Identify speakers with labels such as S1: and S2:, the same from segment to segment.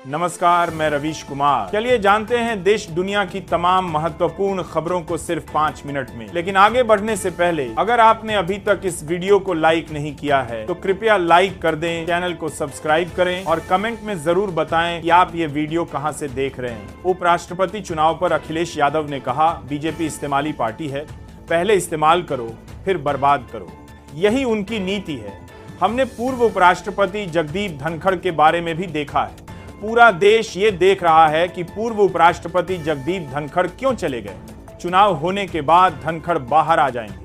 S1: नमस्कार, मैं रवीश कुमार। चलिए जानते हैं देश दुनिया की तमाम महत्वपूर्ण खबरों को सिर्फ 5 मिनट में। लेकिन आगे बढ़ने से पहले अगर आपने अभी तक इस वीडियो को लाइक नहीं किया है तो कृपया लाइक कर दें, चैनल को सब्सक्राइब करें और कमेंट में जरूर बताएं कि आप ये वीडियो कहां से देख रहे हैं। उपराष्ट्रपति चुनाव पर अखिलेश यादव ने कहा, बीजेपी इस्तेमाली पार्टी है, पहले इस्तेमाल करो फिर बर्बाद करो। यही उनकी नीति है। हमने पूर्व उपराष्ट्रपति जगदीप धनखड़ के बारे में भी देखा है। पूरा देश ये देख रहा है कि पूर्व उपराष्ट्रपति जगदीप धनखड़ क्यों चले गए। चुनाव होने के बाद धनखड़ बाहर आ जाएंगे।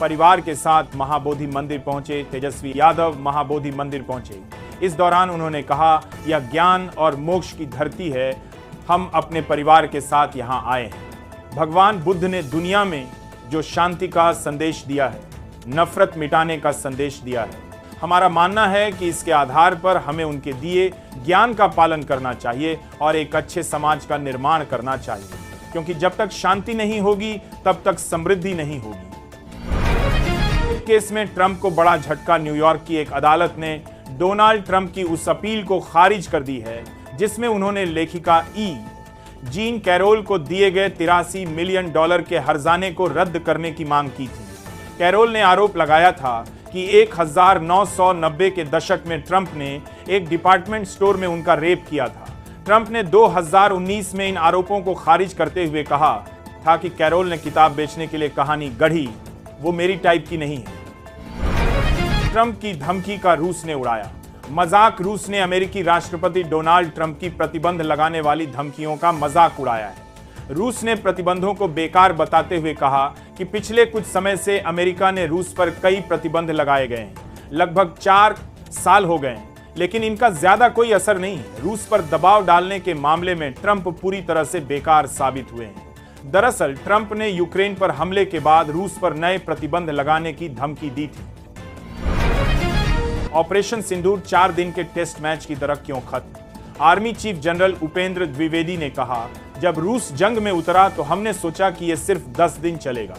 S1: परिवार के साथ महाबोधि मंदिर पहुंचे तेजस्वी यादव। महाबोधि मंदिर पहुंचे। इस दौरान उन्होंने कहा, यह ज्ञान और मोक्ष की धरती है, हम अपने परिवार के साथ यहां आए हैं। भगवान बुद्ध ने दुनिया में जो शांति का संदेश दिया है, नफरत मिटाने का संदेश दिया है, हमारा मानना है कि इसके आधार पर हमें उनके दिए ज्ञान का पालन करना चाहिए और एक अच्छे समाज का निर्माण करना चाहिए, क्योंकि जब तक शांति नहीं होगी तब तक समृद्धि नहीं होगी। इस केस में ट्रंप को बड़ा झटका। न्यूयॉर्क की एक अदालत ने डोनाल्ड ट्रंप की उस अपील को खारिज कर दी है जिसमें उन्होंने लेखिका जीन कैरोल को दिए गए $83 मिलियन के हर्जाने को रद्द करने की मांग की थी। कैरोल ने आरोप लगाया था कि 1990 के दशक में ट्रंप ने एक डिपार्टमेंट स्टोर में उनका रेप किया था। ट्रंप ने 2019 में इन आरोपों को खारिज करते हुए कहा था कि कैरोल ने किताब बेचने के लिए कहानी गढ़ी, वो मेरी टाइप की नहीं है। ट्रंप की धमकी का रूस ने उड़ाया मजाक। रूस ने अमेरिकी राष्ट्रपति डोनाल्ड ट्रंप की प्रतिबंध लगाने वाली धमकियों का मजाक उड़ाया है। रूस ने प्रतिबंधों को बेकार बताते हुए कहा कि पिछले कुछ समय से अमेरिका ने रूस पर कई प्रतिबंध लगाए गए हैं। लगभग 4 साल हो गए हैं, लेकिन इनका ज्यादा कोई असर नहीं है। रूस पर दबाव डालने के मामले में ट्रंप पूरी तरह से बेकार साबित हुए हैं। दरअसल ट्रंप ने यूक्रेन पर हमले के बाद रूस पर नए प्रतिबंध लगाने की धमकी दी थी। ऑपरेशन सिंदूर 4 दिन के टेस्ट मैच की तरह क्यों खत्म? Army chief general Upendra Dwivedi ने कहा, जब रूस जंग में उतरा तो हमने सोचा कि यह सिर्फ 10 दिन चलेगा।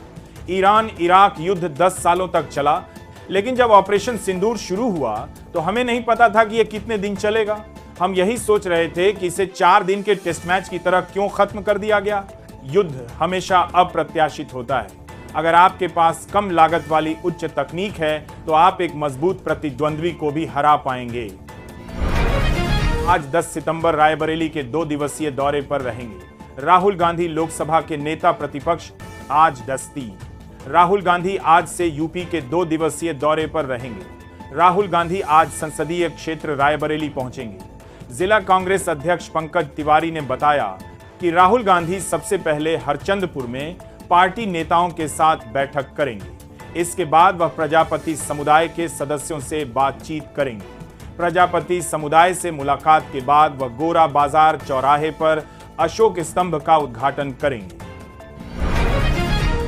S1: ईरान इराक युद्ध 10 सालों तक चला, लेकिन जब ऑपरेशन सिंदूर शुरू हुआ तो हमें नहीं पता था कि यह कितने दिन चलेगा। हम यही सोच रहे थे कि इसे 4 दिन के टेस्ट मैच की तरह क्यों खत्म कर दिया गया। युद्ध हमेशा अप्रत्याशित होता है। अगर आपके पास कम लागत वाली उच्च तकनीक है तो आप एक मजबूत प्रतिद्वंद्वी को भी हरा पाएंगे। आज 10 सितंबर रायबरेली के 2 दिवसीय दौरे पर रहेंगे। राहुल गांधी लोकसभा के नेता प्रतिपक्ष आज दस्ती। राहुल गांधी आज से यूपी के 2 दिवसीय दौरे पर रहेंगे। राहुल गांधी आज संसदीय क्षेत्र रायबरेली पहुंचेंगे। जिला कांग्रेस अध्यक्ष पंकज तिवारी ने बताया कि राहुल गांधी सबसे पहले हरचंदपुर में पार्टी नेताओं के साथ बैठक करेंगे। इसके बाद वह प्रजापति समुदाय के सदस्यों से बातचीत करेंगे। प्रजापति समुदाय से मुलाकात के बाद वह गोरा बाजार चौराहे पर अशोक स्तंभ का उद्घाटन करेंगे।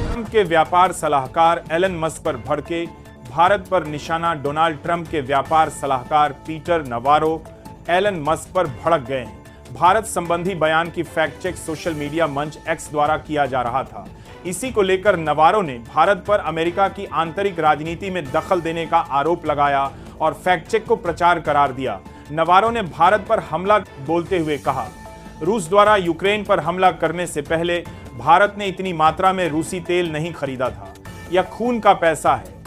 S1: ट्रंप के व्यापार सलाहकार एलन मस्क पर भड़के। भारत पर निशाना। डोनाल्ड ट्रंप के व्यापार सलाहकार पीटर नवारो एलन मस्क पर भड़क गए हैं। भारत संबंधी बयान की फैक्ट चेक सोशल मीडिया मंच एक्स द्वारा किया जा रहा था। इसी को लेकर नवारो ने भारत पर अमेरिका की आंतरिक राजनीति में दखल देने का आरोप लगाया और फैक्ट चेक को प्रचार करार दिया। नवारो ने भारत पर हमला बोलते हुए कहा, रूस द्वारा यूक्रेन पर हमला करने से पहले भारत ने इतनी मात्रा में रूसी तेल नहीं खरीदा था। यह खून का पैसा है।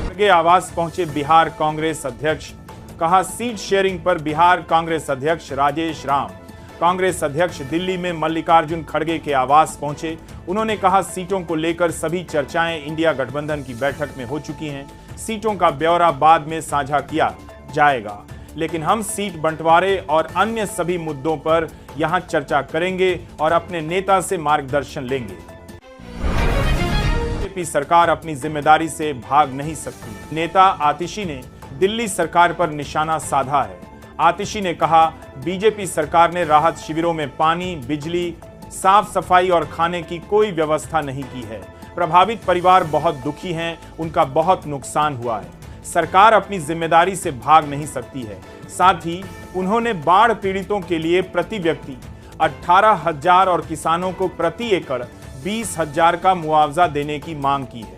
S1: आगे आवास पहुंचे बिहार कांग्रेस अध्यक्ष। कहा, सीट शेयरिंग पर बिहार कांग्रेस अध्यक्ष राजेश राम। कांग्रेस अध्यक्ष दिल्ली में मल्लिकार्जुन खड़गे के आवास पहुंचे। उन्होंने कहा, सीटों को लेकर सभी चर्चाएं इंडिया गठबंधन की बैठक में हो चुकी हैं। सीटों का ब्यौरा बाद में साझा किया जाएगा, लेकिन हम सीट बंटवारे और अन्य सभी मुद्दों पर यहां चर्चा करेंगे और अपने नेता से मार्गदर्शन लेंगे। बीजेपी सरकार अपनी जिम्मेदारी से भाग नहीं सकती। नेता आतिशी ने दिल्ली सरकार पर निशाना साधा है। आतिशी ने कहा, बीजेपी सरकार ने राहत शिविरों में पानी, बिजली, साफ सफाई और खाने की कोई व्यवस्था नहीं की है। प्रभावित परिवार बहुत दुखी हैं, उनका बहुत नुकसान हुआ है। सरकार अपनी जिम्मेदारी से भाग नहीं सकती है। साथ ही उन्होंने बाढ़ पीड़ितों के लिए प्रति व्यक्ति 18,000 और किसानों को प्रति एकड़ 20,000 का मुआवजा देने की मांग की है।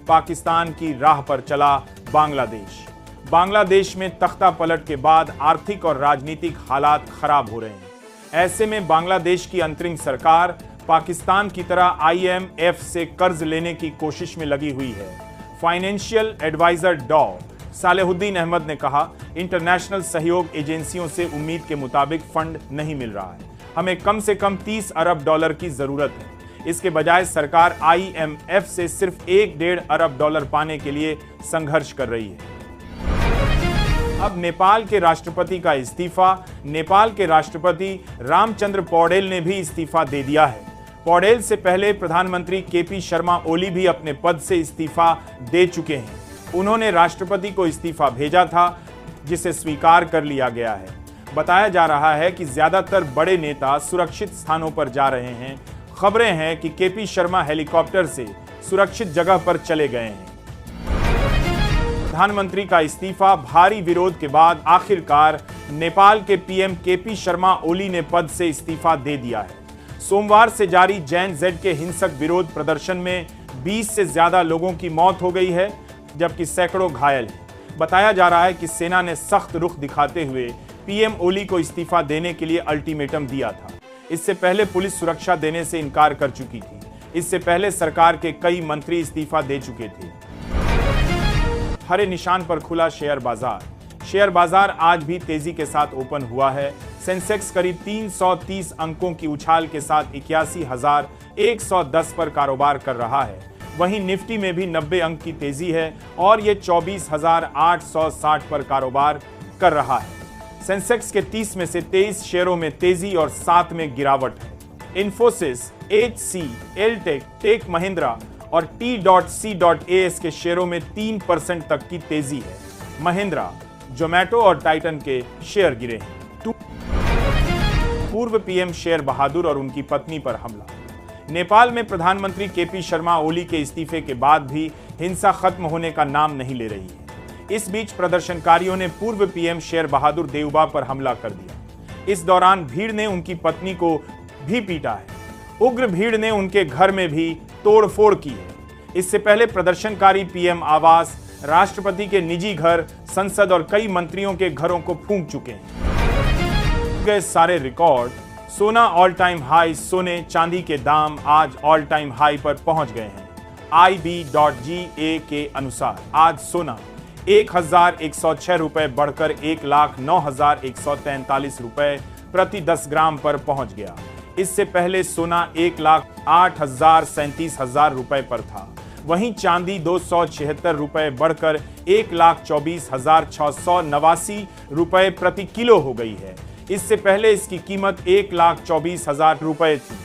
S1: पाकिस्तान की राह पर चला बांग्लादेश। बांग्लादेश में तख्ता पलट के बाद आर्थिक और राजनीतिक हालात खराब हो रहे हैं। ऐसे में बांग्लादेश की अंतरिम सरकार पाकिस्तान की तरह IMF से कर्ज लेने की कोशिश में लगी हुई है। फाइनेंशियल एडवाइजर डॉ सालेहुद्दीन अहमद ने कहा, इंटरनेशनल सहयोग एजेंसियों से उम्मीद के मुताबिक फंड नहीं मिल रहा है। हमें कम से कम $30 अरब की जरूरत है। इसके बजाय सरकार IMF से सिर्फ $1-1.5 अरब पाने के लिए संघर्ष कर रही है। अब नेपाल के राष्ट्रपति का इस्तीफा। नेपाल के राष्ट्रपति रामचंद्र पौडेल ने भी इस्तीफा दे दिया है। पौडेल से पहले प्रधानमंत्री KP शर्मा ओली भी अपने पद से इस्तीफा दे चुके हैं। उन्होंने राष्ट्रपति को इस्तीफा भेजा था, जिसे स्वीकार कर लिया गया है। बताया जा रहा है कि ज्यादातर बड़े नेता सुरक्षित स्थानों पर जा रहे हैं। खबरें हैं कि KP शर्मा हेलीकॉप्टर से सुरक्षित जगह पर चले गए हैं। प्रधानमंत्री का इस्तीफा भारी विरोध के बाद आखिरकार नेपाल के PM KP शर्मा ओली ने पद से इस्तीफा दे दिया है। सोमवार से जारी JNZ के हिंसक विरोध प्रदर्शन में 20 से ज्यादा लोगों की मौत हो गई है, जबकि सैकड़ों घायल हैं। बताया जा रहा है कि सेना ने सख्त रुख दिखाते हुए PM ओली को इस्तीफा देने के लिए अल्टीमेटम दिया था। इससे पहले पुलिस सुरक्षा देने से इनकार कर चुकी थी। इससे पहले सरकार के कई मंत्री इस्तीफा दे चुके थे। हरे निशान पर खुला शेयर बाजार। शेयर बाजार आज भी तेजी के साथ ओपन हुआ है। सेंसेक्स करीब 330 अंकों की उछाल के साथ 81,110 पर कारोबार कर रहा है। वहीं निफ्टी में भी 90 अंक की तेजी है और ये 24,860 पर कारोबार कर रहा है। सेंसेक्स के 30 में से 23 शेयरों में तेजी और 7 में गिरावट है। इन्फोसिस, HC, एलटेक, टेक महिंद्रा और T.C.AS के शेयरों में 3% तक की तेजी है। महिंद्रा, जोमैटो और टाइटन के शेयर गिरे हैं। पूर्व PM शेर बहादुर और उनकी पत्नी पर हमला। नेपाल में प्रधानमंत्री KP शर्मा ओली के इस्तीफे के बाद भी हिंसा खत्म होने का नाम नहीं ले रही है। इस बीच प्रदर्शनकारियों ने पूर्व PM शेर बहादुर देउबा पर हमला कर दिया। इस दौरान भीड़ ने उनकी पत्नी को भी पीटा है। उग्र भीड़ ने उनके घर में भी तोड़फोड़ की है। इससे पहले प्रदर्शनकारी PM आवास, राष्ट्रपति के निजी घर, संसद और कई मंत्रियों के घरों को फूंक चुके हैं। गए सारे रिकॉर्ड। सोना ऑल टाइम हाई। सोने चांदी के दाम आज ऑल टाइम हाई पर पहुंच गए हैं। IB.GA के अनुसार आज सोना 1,106 रुपए बढ़कर 1,09,143 रुपए प्रति 10 ग्राम पर पहुंच गया। इससे पहले सोना 1,08,37,000 रुपए पर था। वहीं चांदी 276 रुपए बढ़कर 1,24,689 रुपए प्रति किलो हो गई है। इससे पहले इसकी कीमत 1,24,000 रुपए थी।